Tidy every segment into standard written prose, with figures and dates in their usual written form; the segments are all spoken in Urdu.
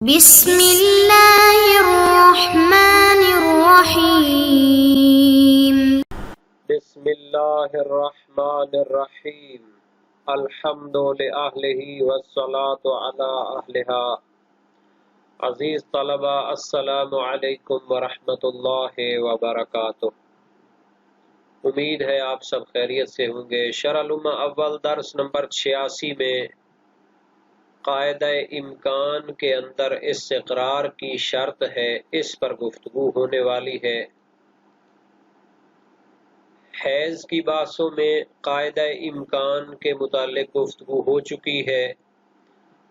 بسم اللہ الرحمن الرحیم۔ بسم اللہ الرحمن الرحیم۔ الحمد لأہلہ والصلاة علی اہلہا۔ عزیز طلبہ، السلام علیکم ورحمۃ اللہ وبرکاتہ۔ امید ہے آپ سب خیریت سے ہوں گے۔ شرح الامہ اول درس نمبر 86 میں قاعدہ امکان کے اندر استقرار کی شرط ہے، اس پر گفتگو ہونے والی ہے۔ حیض کی بحثوں میں قاعدہ امکان کے متعلق گفتگو ہو چکی ہے۔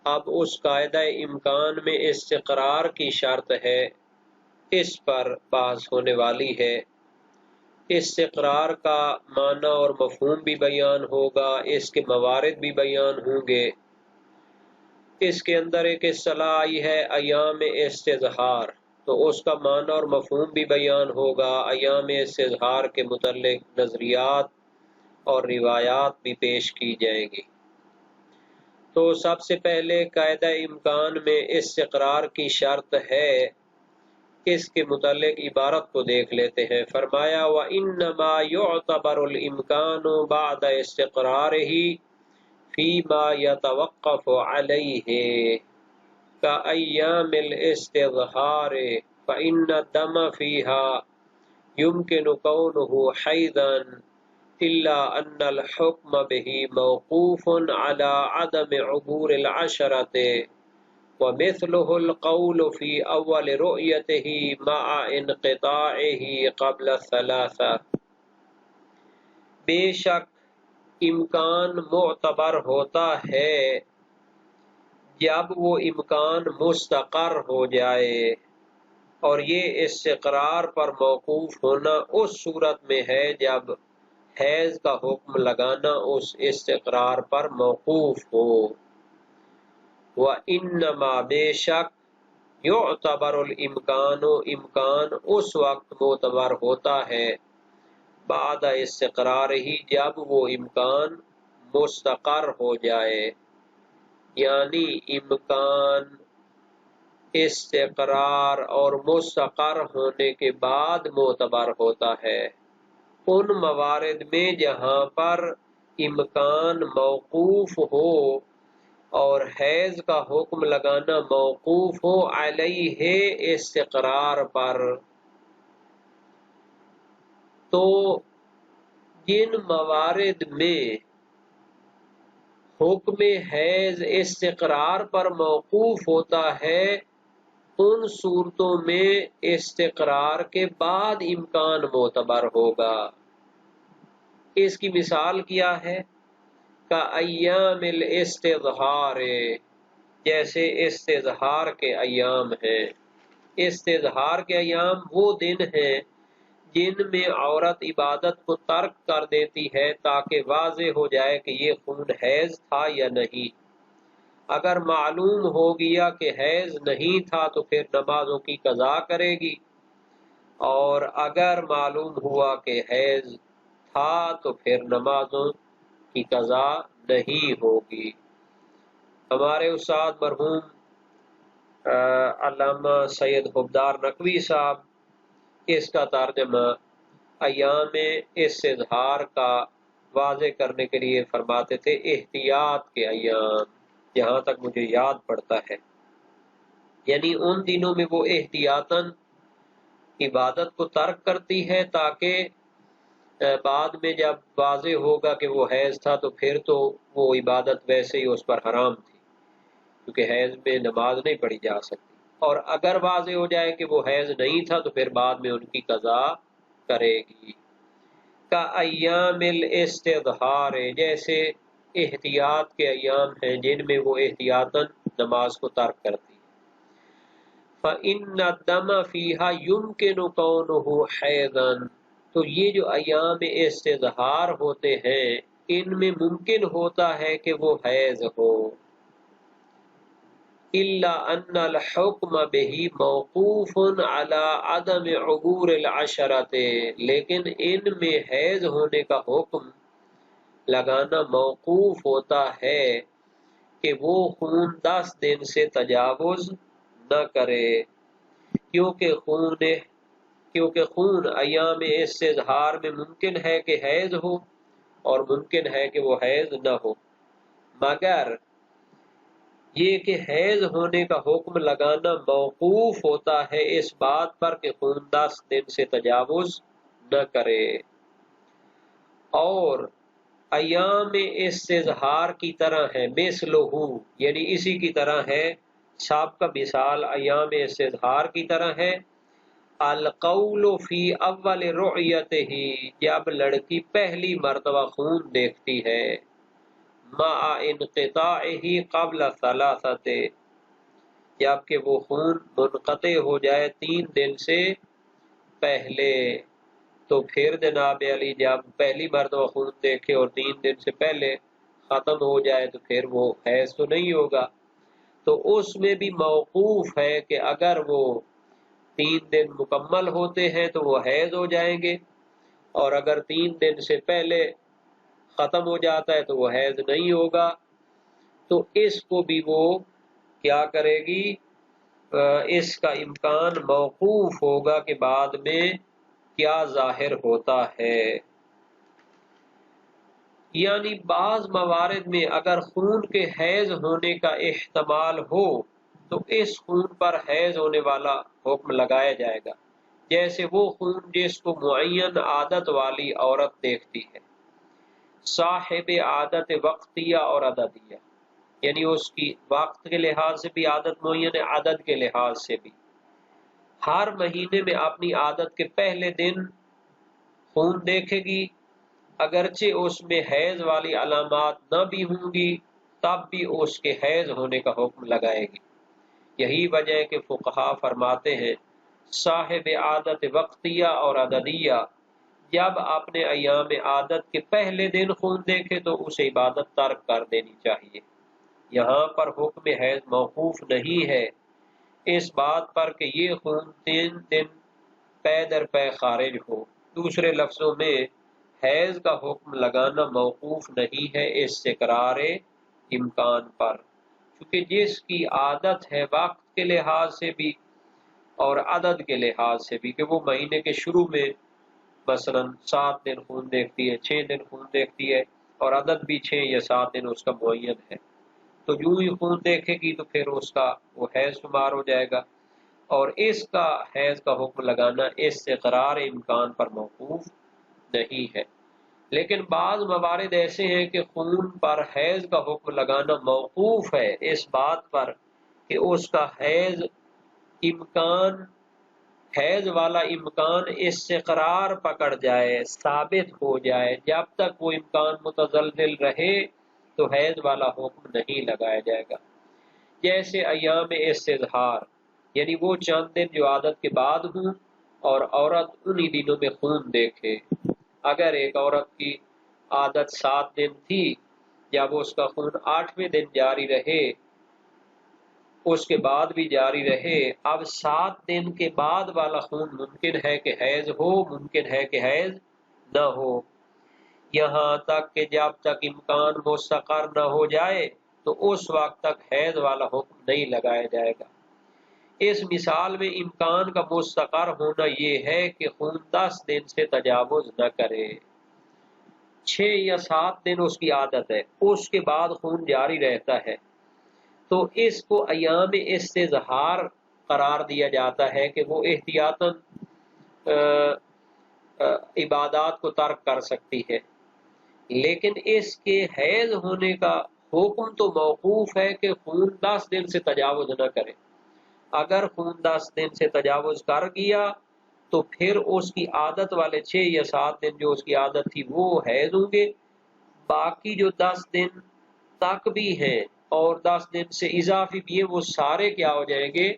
اب اس قاعدہ امکان میں استقرار کی شرط ہے، اس پر بحث ہونے والی ہے۔ استقرار کا معنی اور مفہوم بھی بیان ہوگا، اس کے موارد بھی بیان ہوں گے۔ اس کے اندر ایک اصطلاح آئی ہے ایام استظہار، تو اس کا معنی اور مفہوم بھی بیان ہوگا۔ ایام استظہار کے متعلق نظریات اور روایات بھی پیش کی جائیں گی۔ تو سب سے پہلے قاعدہ امکان میں استقرار کی شرط ہے، اس کے متعلق عبارت کو دیکھ لیتے ہیں۔ فرمایا وَإِنَّمَا يُعْتَبَرُ الْإِمْكَانُ بَعْدَ اسْتِقْرَارِهِ فِيمَا يَتَوَقَّفُ عَلَيْهِ كَأَيَّامِ الْإِسْتِظْهَارِ فَإِنَّ الدَّمَ فِيهَا يُمْكِنُ كَوْنُهُ حَيْضًا إِلَّا أَنَّ الْحُكْمَ بِهِ مَوْقُوفٌ عَلَى عَدَمِ عُبُورِ الْعَشْرَةِ وَمِثْلُهُ الْقَوْلُ فِي أَوَّلِ رُؤْيَتِهِ مَعَ انقطاعه قبل الثلاثة۔ بے شک امکان معتبر ہوتا ہے جب وہ امکان مستقر ہو جائے، اور یہ استقرار پر موقوف ہونا اس صورت میں ہے جب حیض کا حکم لگانا اس استقرار پر موقوف ہو۔ وَإِنَّمَا بے شک یعتبر الامکان امکان اس وقت معتبر ہوتا ہے بعد استقرار ہی جب وہ امکان مستقر ہو جائے، یعنی امکان استقرار اور مستقر ہونے کے بعد معتبر ہوتا ہے۔ ان موارد میں جہاں پر امکان موقوف ہو اور حیض کا حکم لگانا موقوف ہو علیہ استقرار پر، تو جن موارد میں حکم حیض استقرار پر موقوف ہوتا ہے، ان صورتوں میں استقرار کے بعد امکان معتبر ہوگا۔ اس کی مثال کیا ہے؟ کَأَيَّامِ الْإِسْتِظْهَارِ، جیسے استظہار کے ایام ہیں۔ استظہار کے ایام وہ دن ہیں جن میں عورت عبادت کو ترک کر دیتی ہے تاکہ واضح ہو جائے کہ یہ خون حیض تھا یا نہیں۔ اگر معلوم ہو گیا کہ حیض نہیں تھا تو پھر نمازوں کی قضا کرے گی، اور اگر معلوم ہوا کہ حیض تھا تو پھر نمازوں کی قضا نہیں ہوگی۔ ہمارے استاد مرحوم علامہ سید حبدار نقوی صاحب اس کا ترجمہ ایام استظہار کا واضح کرنے کے لیے فرماتے تھے احتیاط کے ایام، جہاں تک مجھے یاد پڑتا ہے، یعنی ان دنوں میں وہ احتیاطاً عبادت کو ترک کرتی ہے تاکہ بعد میں جب واضح ہوگا کہ وہ حیض تھا تو پھر تو وہ عبادت ویسے ہی اس پر حرام تھی، کیونکہ حیض میں نماز نہیں پڑھی جا سکتی، اور اگر واضح ہو جائے کہ وہ حیض نہیں تھا تو پھر بعد میں ان کی قضا کرے گی۔ کَأَيَّامِ الْإِسْتِظْهَارِ، جیسے احتیاط کے ایام ہیں جن میں وہ احتیاطاً نماز کو ترک کرتی ہے۔ فَإِنَّ الدَّمَ فِيهَا يُمْكِنُ كَوْنُهُ حَيْضًا، تو یہ جو ایام استظہار ہوتے ہیں ان میں ممکن ہوتا ہے کہ وہ حیض ہو۔ إِلَّا أَنَّ الْحُكْمَ بِهِ مَوْقُوفٌ عَلَى عَدَمِ عُبُورِ الْعَشْرَةِ، لیکن ان میں حیض ہونے کا حکم لگانا موقوف ہوتا ہے کہ وہ خون 10 دن سے تجاوز نہ کرے، کیونکہ خون ایام استظہار میں ممکن ہے کہ حیض ہو اور ممکن ہے کہ وہ حیض نہ ہو، مگر یہ کہ حیض ہونے کا حکم لگانا موقوف ہوتا ہے اس بات پر کہ خون 10 دن سے تجاوز نہ کرے۔ اور ایام استظہار کی طرح ہے، مثلہ یعنی اسی کی طرح ہے، سابقہ مثال ایام استظہار کی طرح ہے، القول فی اول رؤیتہ، جب لڑکی پہلی مرتبہ خون دیکھتی ہے، مع انقطاعہ قبل ثلاثۃ، جبکہ وہ خون منقطع ہو جائے 3 دن سے پہلے۔ تو پھر جناب علی جب پہلی مرتبہ خون دیکھے اور 3 دن سے پہلے ختم ہو جائے تو پھر وہ حیض تو نہیں ہوگا، تو اس میں بھی موقوف ہے کہ اگر وہ 3 دن مکمل ہوتے ہیں تو وہ حیض ہو جائیں گے، اور اگر 3 دن سے پہلے ختم ہو جاتا ہے تو وہ حیض نہیں ہوگا، تو اس کو بھی وہ کیا کرے گی، اس کا امکان موقوف ہوگا کہ بعد میں کیا ظاہر ہوتا ہے۔ یعنی بعض موارد میں اگر خون کے حیض ہونے کا احتمال ہو تو اس خون پر حیض ہونے والا حکم لگایا جائے گا، جیسے وہ خون جس کو معین عادت والی عورت دیکھتی ہے، صاحب عادت وقتیہ اور عددیہ، یعنی اس کی وقت کے لحاظ سے بھی عادت معین ہے، عدد کے لحاظ سے بھی، ہر مہینے میں اپنی عادت کے پہلے دن خون دیکھے گی، اگرچہ اس میں حیض والی علامات نہ بھی ہوں گی، تب بھی اس کے حیض ہونے کا حکم لگائے گی۔ یہی وجہ ہے کہ فقہا فرماتے ہیں صاحب عادت وقتیہ اور عددیہ جب اپنے ایام عادت کے پہلے دن خون دیکھے تو اسے عبادت ترک کر دینی چاہیے۔ یہاں پر حکم حیض موقوف نہیں ہے اس بات پر کہ یہ خون 3 دن پے در پے خارج ہو، دوسرے لفظوں میں حیض کا حکم لگانا موقوف نہیں ہے اس تکرار امکان پر، کیونکہ جس کی عادت ہے وقت کے لحاظ سے بھی اور عدد کے لحاظ سے بھی کہ وہ مہینے کے شروع میں مثلا 7 دن خون دیکھتی ہے، 6 دن خون دیکھتی ہے، اور عدد بھی 6 یا 7 دن اس کا معین ہے، تو جو ہی خون دیکھے گی تو پھر اس کا وہ حیض شمار ہو جائے گا، اور اس کا حیض کا حکم لگانا اس اقرار امکان پر موقوف نہیں ہے۔ لیکن بعض موارد ایسے ہیں کہ خون پر حیض کا حکم لگانا موقوف ہے اس بات پر کہ اس کا حیض والا امکان اس سے قرار پکڑ جائے، ثابت ہو جائے، جب تک وہ امکان متزلزل رہے تو حیض والا حکم نہیں لگایا جائے گا۔ جیسے ایام استظہار، یعنی وہ چند دن جو عادت کے بعد ہوں اور عورت انہی دنوں میں خون دیکھے۔ اگر ایک عورت کی عادت 7 دن تھی، جب اس کا خون 8ویں دن جاری رہے، اس کے بعد بھی جاری رہے، اب 7 دن کے بعد والا خون ممکن ہے کہ حیض ہو، ممکن ہے کہ حیض نہ ہو، یہاں تک کہ جب تک امکان مستقر نہ ہو جائے تو اس وقت تک حیض والا حکم نہیں لگایا جائے گا۔ اس مثال میں امکان کا مستقر ہونا یہ ہے کہ خون 10 دن سے تجاوز نہ کرے، 6 یا 7 دن اس کی عادت ہے، اس کے بعد خون جاری رہتا ہے، تو اس کو ایام استظہار قرار دیا جاتا ہے کہ وہ احتیاطاً عبادات کو ترک کر سکتی ہے، لیکن اس کے حیض ہونے کا حکم تو موقوف ہے کہ خون 10 دن سے تجاوز نہ کرے۔ اگر خون 10 دن سے تجاوز کر گیا تو پھر اس کی عادت والے 6 یا 7 دن جو اس کی عادت تھی وہ حیض ہوں گے، باقی جو 10 دن تک بھی ہیں اور 10 دن سے اضافی بھی ہیں وہ سارے کیا ہو جائیں گے،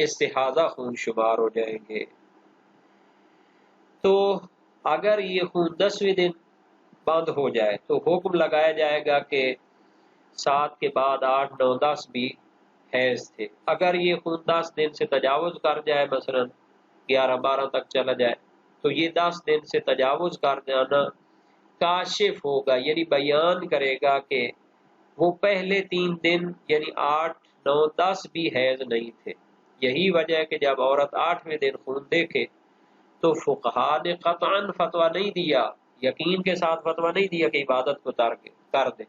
استحاضہ خون شمار ہو جائیں گے۔ تو اگر یہ خون 10ویں دن بند ہو جائے تو حکم لگایا جائے گا کہ 7 کے بعد 8، 9، 10 بھی حیض تھے۔ اگر یہ خون 10 دن سے تجاوز کر جائے، مثلا 11، 12 تک چلا جائے، تو یہ 10 دن سے تجاوز کر جانا کاشف ہوگا، یعنی بیان کرے گا کہ وہ پہلے 3 دن یعنی 8، 9-10 بھی حیض نہیں تھے۔ یہی وجہ ہے کہ جب عورت 8ویں دن خون دیکھے تو فقہا نے قطعاً فتویٰ نہیں دیا، یقین کے ساتھ فتویٰ نہیں دیا کہ عبادت کو ترک کر دے،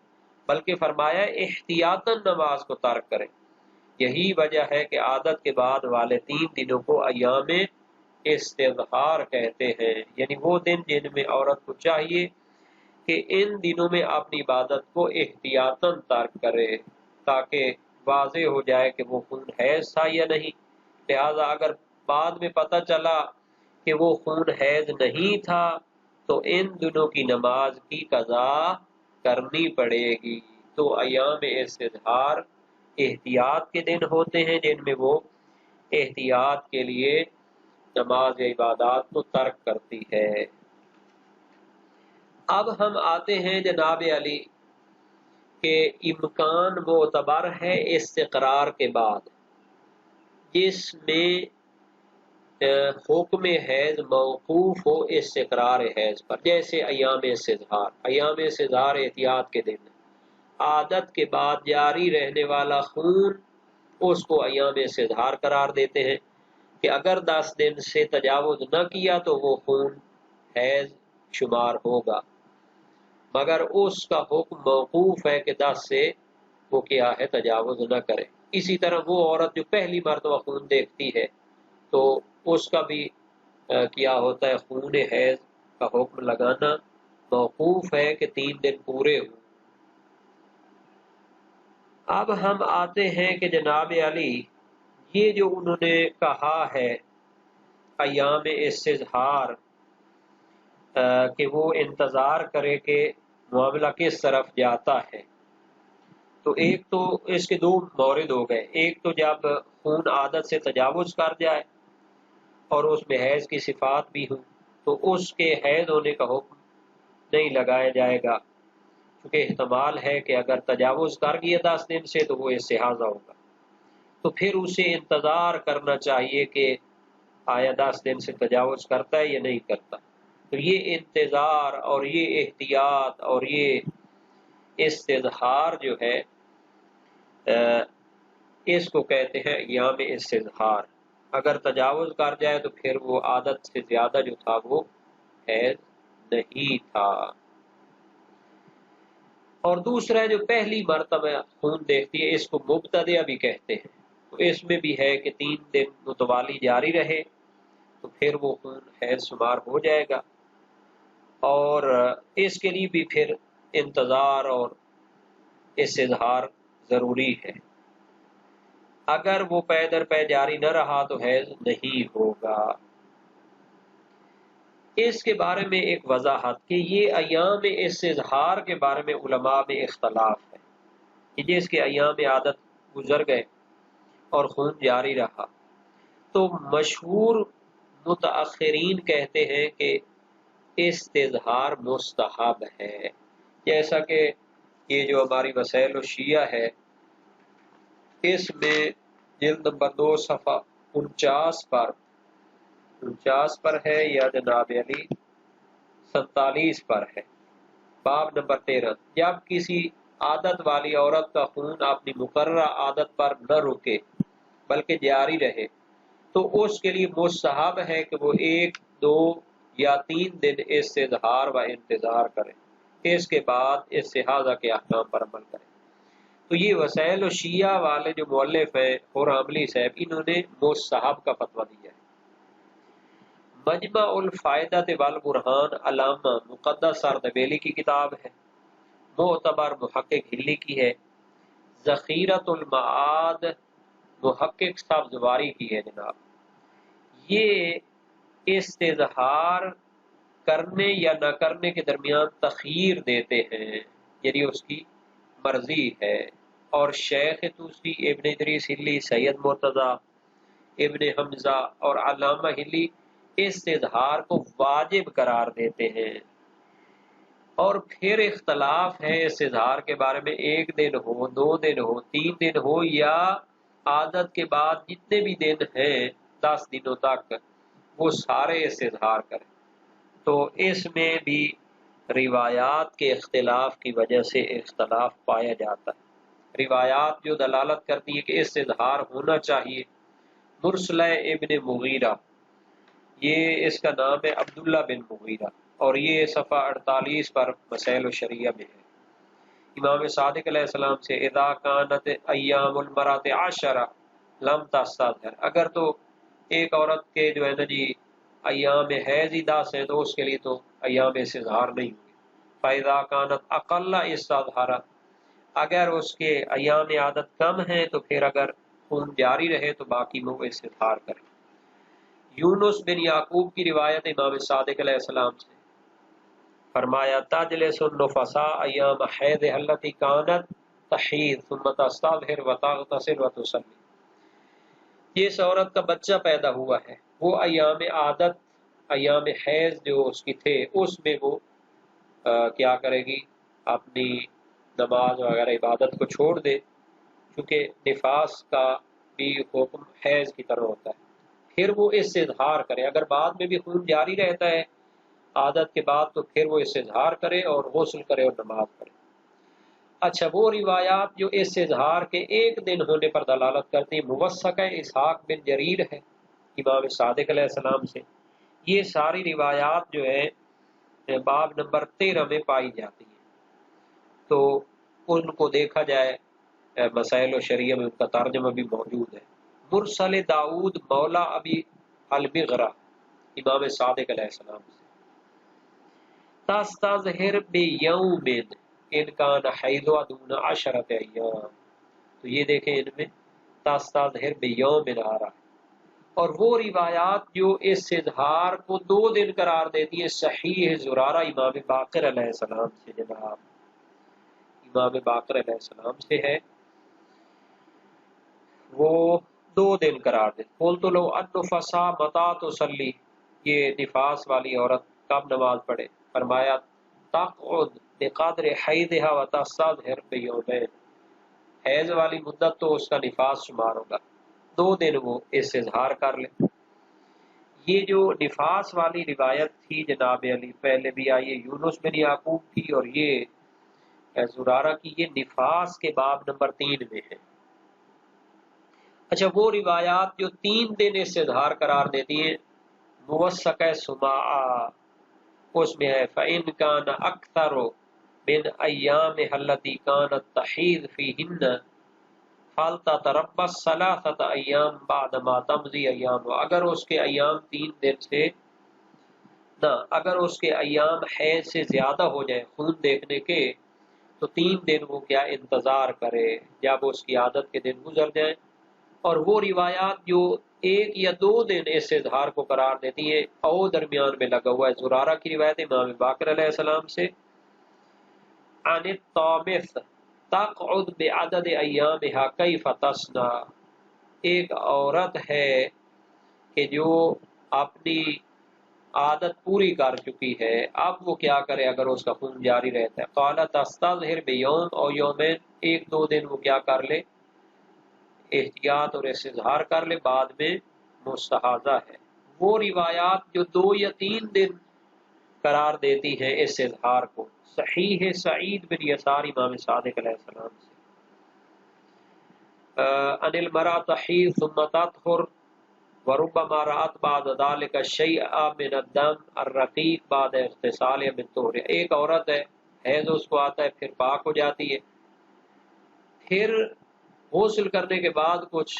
بلکہ فرمایا احتیاطاً نماز کو ترک کرے۔ یہی وجہ ہے کہ عادت کے بعد والے 3 دنوں کو ایام استظہار کہتے ہیں، یعنی وہ دن جن میں عورت کو چاہیے کہ ان دنوں میں اپنی عبادت کو احتیاطاً ترک کرے تاکہ واضح ہو جائے کہ وہ خون حیض تھا یا نہیں۔ لہذا اگر بعد میں پتہ چلا کہ وہ خون حیض نہیں تھا تو ان دنوں کی نماز کی قضا کرنی پڑے گی۔ تو ایام استظہار احتیاط کے دن ہوتے ہیں جن میں وہ احتیاط کے لیے نماز یا عبادات کو ترک کرتی ہے۔ اب ہم آتے ہیں جناب علی کہ امکان معتبر ہے استقرار کے بعد جس میں حکم حیض موقوف ہو استقرار حیض پر، جیسے ایام استظہار۔ ایام استظہار احتیاط کے دن، عادت کے بعد جاری رہنے والا خون اس کو ایام استظہار قرار دیتے ہیں کہ اگر 10 دن سے تجاوز نہ کیا تو وہ خون حیض شمار ہوگا، مگر اس کا حکم موقوف ہے کہ 10 سے وہ کیا ہے تجاوز نہ کرے۔ اسی طرح وہ عورت جو پہلی مرتبہ خون دیکھتی ہے تو اس کا بھی کیا ہوتا ہے، خون حیض کا حکم لگانا موقوف ہے کہ 3 دن پورے ہوں۔ اب ہم آتے ہیں کہ جناب علی یہ جو انہوں نے کہا ہے ایام استظہار کہ وہ انتظار کرے کہ معاملہ کس طرف جاتا ہے، تو ایک تو اس کے 2 مورد ہو گئے۔ ایک تو جب خون عادت سے تجاوز کر جائے اور اس میں حیض کی صفات بھی ہوں تو اس کے حیض ہونے کا حکم نہیں لگایا جائے گا، کیونکہ احتمال ہے کہ اگر تجاوز کر گیا 10 دن سے تو وہ استحاضہ ہوگا، تو پھر اسے انتظار کرنا چاہیے کہ آیا 10 دن سے تجاوز کرتا ہے یا نہیں کرتا۔ تو یہ انتظار اور یہ احتیاط اور یہ استظہار جو ہے اس کو کہتے ہیں ایام استظہار۔ اگر تجاوز کر جائے تو پھر وہ عادت سے زیادہ جو تھا وہ حیض نہیں تھا۔ اور دوسرا جو پہلی مرتبہ خون دیکھتی ہے اس کو مبتدیہ بھی کہتے ہیں، تو اس میں بھی ہے کہ 3 دن متوالی جاری رہے تو پھر وہ خون حیض شمار ہو جائے گا، اور اس کے لیے بھی پھر انتظار اور استظہار ضروری ہے۔ اگر وہ پے در پے جاری نہ رہا تو حیض نہیں ہوگا۔ اس کے بارے میں ایک وضاحت کہ یہ ایام استظہار کے بارے میں علماء میں اختلاف ہے کہ جس کے ایام عادت گزر گئے اور خون جاری رہا، تو مشہور متأخرین کہتے ہیں کہ استظہار مستحب ہے، جیسا کہ یہ جو ہماری وسائل الشیعہ ہے اس میں جلد نمبر 2 صفحہ 49 پر ہے یا جناب علی 47 پر ہے، باب نمبر 13، جب کسی عادت والی عورت کا خون اپنی مقررہ عادت پر نہ رکے بلکہ جاری رہے تو اس کے لیے مستحب ہے کہ وہ 1، 2 یا 3 دن استظہار و انتظار کرے، اس کے بعد استحاضہ کے احکام پر عمل کرے۔ تو یہ وسائل و شیعہ والے جو مؤلف ہیں اور عاملی صاحب، انہوں نے مستحب کا فتویٰ دیا ہے۔ مجمع الفائدۃ والبرہان علامہ مقدس اردبیلی کی کتاب ہے، معتبر محقق ہلی کی ہے، ذخیرۃ المعاد محقق سبزواری کی ہے جناب۔ یہ استظہار کرنے یا نہ کرنے کے درمیان تخییر دیتے ہیں، یعنی اس کی مرضی ہے، اور شیخ توسی، ابن ادریس ہلی، سید مرتضی، ابن حمزہ اور علامہ ہلی استظہار کو واجب قرار دیتے ہیں۔ اور پھر اختلاف ہے استظہار کے بارے میں، 1 دن ہو، 2 دن ہو، 3 دن ہو، یا عادت کے بعد جتنے بھی دن ہیں 10 دنوں تک وہ سارے استظہار کریں۔ تو اس میں بھی روایات کے اختلاف کی وجہ سے اختلاف پایا جاتا ہے۔ روایات جو دلالت کرتی ہے کہ اس سے اظہار ہونا چاہیے. مرسلہ ابن مغیرہ، یہ اس کا نام ہے عبداللہ بن مغیرہ، اور یہ صفحہ 48 پر مسائل الشریعہ میں ہے. امام صادق علیہ السلام سے اذا کانت ایام المرات عشرہ لم تستظہر، اگر تو ایک عورت کے جو ہے نا جی ایام حیض ہی 10 ہیں تو اس کے لیے تو ایام استظہار نہیں ہوگی. فاذا کانت اقل استظہرت، اگر اس کے ایام عادت کم ہیں تو پھر اگر خون جاری رہے تو باقی میں وہ استظہار کرے. یونس بن یعقوب کی روایت امام صادق علیہ السلام سے فرمایا تجلس النفساء ایام حیض التي كانت تحیض ثم تستظہر وتغتسل وتصلی. یہ اس عورت کا بچہ پیدا ہوا ہے، وہ ایام عادت، ایام حیض جو اس کی تھے اس میں وہ کیا کرے گی، اپنی نماز وغیرہ عبادت کو چھوڑ دے، کیونکہ نفاس کا بھی حکم حیض کی طرح ہوتا ہے. پھر وہ اس سے اظہار کرے، اگر بعد میں بھی خون جاری رہتا ہے عادت کے بعد تو پھر وہ اس سے اظہار کرے اور غسل کرے اور نماز پڑھے. اچھا، وہ روایات جو اس سے اظہار کے ایک دن ہونے پر دلالت کرتی ہیں، موثق اسحاق بن جریر ہے امام صادق علیہ السلام سے. یہ ساری روایات جو ہے باب نمبر 13 میں پائی جاتی ہیں، تو ان کو دیکھا جائے مسائل و شریعہ میں ان کا ترجمہ بھی موجود ہے. مرسل داؤد مولا ابی البغرہ امام صادق علیہ السلام سے تستظہر بیوم ان کان حیضها دون 10 ایام. تو یہ دیکھیں ان میں تستظہر بیوم آ رہا ہے، اور وہ روایات جو اس اظہار کو 2 دن قرار دیتی ہے صحیح زرارہ امام باقر علیہ السلام سے، جناب امام باقر علیہ السلام سے ہے، وہ 2 دن قرار دیتے. قلت لو النفساء متى تصلی، یہ نفاس والی عورت کب نماز پڑھے؟ فرمایا تقعد بقدر حیضها وتستظہر بیومین، حیض والی مدت تو اس کا نفاس شمار ہوگا، 2 دن وہ اس سے اظہار کر لے. یہ جو نفاس والی روایت تھی جناب علی، پہلے بھی آئیے یونس بن یعقوب کی اور یہ زرارہ کی، یہ نفاس کے باب نمبر 3 میں ہے. اچھا، وہ روایات جو 3 دن اس سے اظہار قرار دیتی ہیں موثق سماع، اس میں ہے فَإِنْ كَانَ أَكْثَرُ مِنْ أَيَّامِهَا الَّتِي كَانَتْ تَحِيضُ فِيهِنَّ فَلْتَتَرَبَّصْ 3 أَيَّامٍ بَعْدَ مَا تَمْضِي أَيَّامُهَا، اگر اس کے ایام 3 دن سے نہ، اگر اس کے ایام حیض سے زیادہ ہو جائیں خون دیکھنے کے تو 3 دن وہ کیا انتظار کرے جب اس کی عادت کے دن گزر جائیں. اور وہ روایات جو 1 یا 2 دن اس اظہار کو قرار دیتی ہیں او درمیان میں لگا ہوا ہے. زرارہ کی روایت امام باقر علیہ السلام سے عن الطامث تقعد بعدد ایامها کیف تصنع، ایک عورت ہے کہ جو اپنی عادت پوری کر چکی ہے، اب وہ کیا کرے اگر اس کا خون جاری رہتا ہے. قال تستظہر بیوم او یومین، 1-2 دن وہ کیا کر لے، احتیاط اور استظہار کر لے، بعد میں مستحاضہ ہے. وہ روایات جو 2 یا 3 دن قرار دیتی ہیں اس اظہار کو صحیح ہے سعید بن یسار امام صادق علیہ السلام سے ان المرأة تحیض ثم تطہر وربما رأت بعد ذلك الشیء من الدم الرقیق بعد اغتسال من طہر، ایک عورت ہے حیض اس کو آتا ہے پھر پاک ہو جاتی ہے، پھر غسل کرنے کے بعد کچھ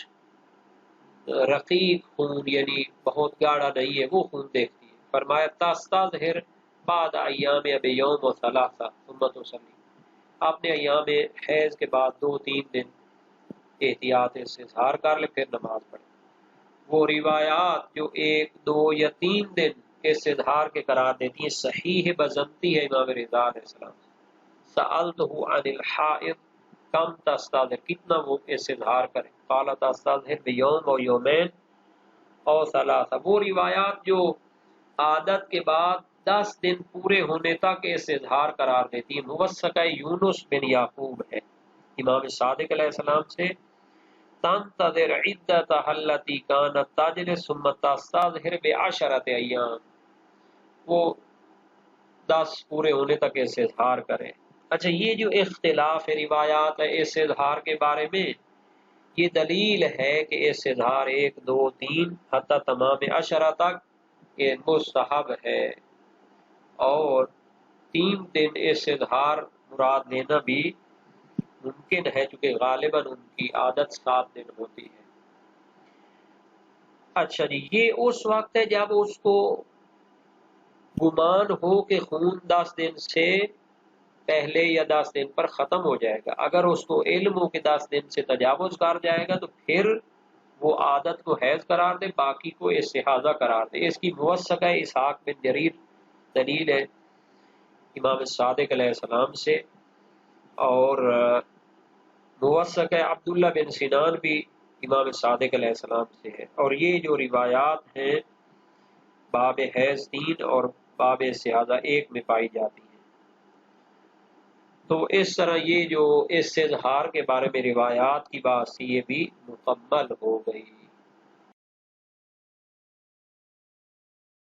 رقیق خون یعنی بہت گاڑھا نہیں ہے وہ خون دیکھتی ہے. فرمایا تستظہر بعد ایام بیوم و 3 ثم تصلی، اپنے ایام حیض کے بعد 2-3 دن احتیاط سے اظہار کر لے پھر نماز پڑھے. وہ روایات جو 1-2 یا 3 دن اس اظہار کے قرار دیتی ہیں صحیح بزنتی ہے امام رضا علیہ السلام. سألتہ عن الحائض کم تستظہر، کتنا وہ اس اظہار کرے، قال تستظہر بیوم و یومین او 3. وہ روایات جو عادت کے بعد 10 دن پورے ہونے تک اس اظہار قرار دیتی ہے موثق یونس بن یعقوب ہے امام صادق علیہ السلام سے تنتظر عدتها التي كانت تجلس ثم تستظہر ب10 ایام، وہ 10 پورے ہونے تک اس اظہار کرے اچھا، یہ جو اختلاف روایات ہے اس اظہار کے بارے میں، یہ دلیل ہے کہ اس اظہار 1 2 3 حتی تمام 10 تک یہ مستحب ہے، اور 3 دن اس اظہار مراد لینا بھی ممکن ہے، چونکہ غالباً ان کی عادت 7 دن ہوتی ہے۔ اچھا جی، یہ اس وقت ہے جب اس کو گمان ہو کہ خون 10 دن سے پہلے یا 10 دن پر ختم ہو جائے گا۔ اگر اس کو علم ہو کہ 10 دن سے تجاوز کر جائے گا تو پھر وہ عادت کو حیض قرار دے، باقی کو استحاضہ قرار دے۔ اس کی موثقہ اسحاق بن جریر دلیل ہے امام صادق علیہ السلام سے، اور موثقہ عبداللہ بن سنان بھی امام صادق علیہ السلام سے ہے، اور یہ جو روایات ہیں باب حیض 3 اور باب استحاضہ 1 میں پائی جاتی ہیں۔ تو اس طرح یہ جو اس اظہار کے بارے میں روایات کی بات تھی یہ بھی مکمل ہو گئی۔